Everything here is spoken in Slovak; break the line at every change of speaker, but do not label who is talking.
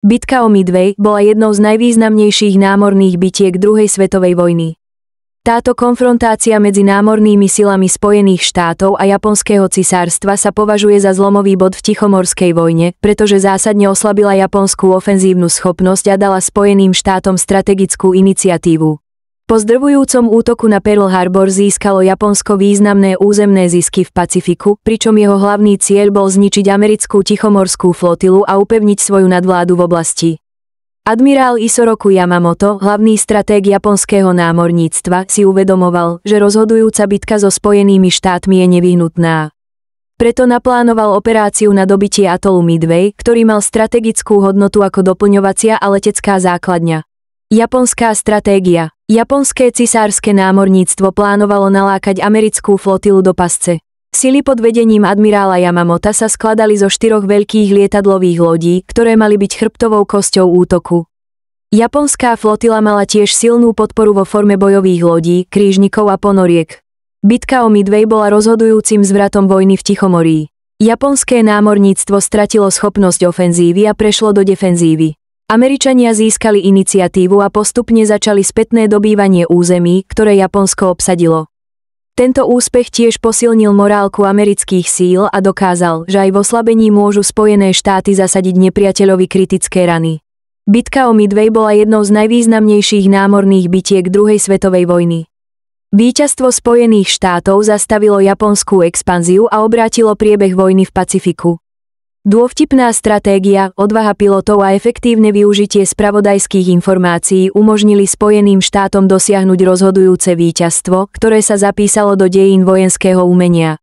Bitka o Midway bola jednou z najvýznamnejších námorných bitiek druhej svetovej vojny. Táto konfrontácia medzi námornými silami Spojených štátov a Japonského cisárstva sa považuje za zlomový bod v Tichomorskej vojne, pretože zásadne oslabila japonskú ofenzívnu schopnosť a dala Spojeným štátom strategickú iniciatívu. Po zdrvujúcom útoku na Pearl Harbor získalo Japonsko významné územné zisky v Pacifiku, pričom jeho hlavný cieľ bol zničiť americkú tichomorskú flotilu a upevniť svoju nadvládu v oblasti. Admirál Isoroku Yamamoto, hlavný stratég japonského námorníctva, si uvedomoval, že rozhodujúca bitka so Spojenými štátmi je nevyhnutná. Preto naplánoval operáciu na dobitie atolu Midway, ktorý mal strategickú hodnotu ako doplňovacia a letecká základňa. Japonská stratégia. Japonské cisárske námorníctvo plánovalo nalákať americkú flotilu do pasce. Sily pod vedením admirála Yamamota sa skladali zo 4 veľkých lietadlových lodí, ktoré mali byť chrbtovou kosťou útoku. Japonská flotila mala tiež silnú podporu vo forme bojových lodí, krížnikov a ponoriek. Bitka o Midway bola rozhodujúcim zvratom vojny v Tichomorí. Japonské námorníctvo stratilo schopnosť ofenzívy a prešlo do defenzívy. Američania získali iniciatívu a postupne začali spätné dobývanie území, ktoré Japonsko obsadilo. Tento úspech tiež posilnil morálku amerických síl a dokázal, že aj v oslabení môžu Spojené štáty zasadiť nepriateľovi kritické rany. Bitka o Midway bola jednou z najvýznamnejších námorných bitiek druhej svetovej vojny. Víťazstvo Spojených štátov zastavilo japonskú expanziu a obrátilo priebeh vojny v Pacifiku. Dôvtipná stratégia, odvaha pilotov a efektívne využitie spravodajských informácií umožnili Spojeným štátom dosiahnuť rozhodujúce víťazstvo, ktoré sa zapísalo do dejín vojenského umenia.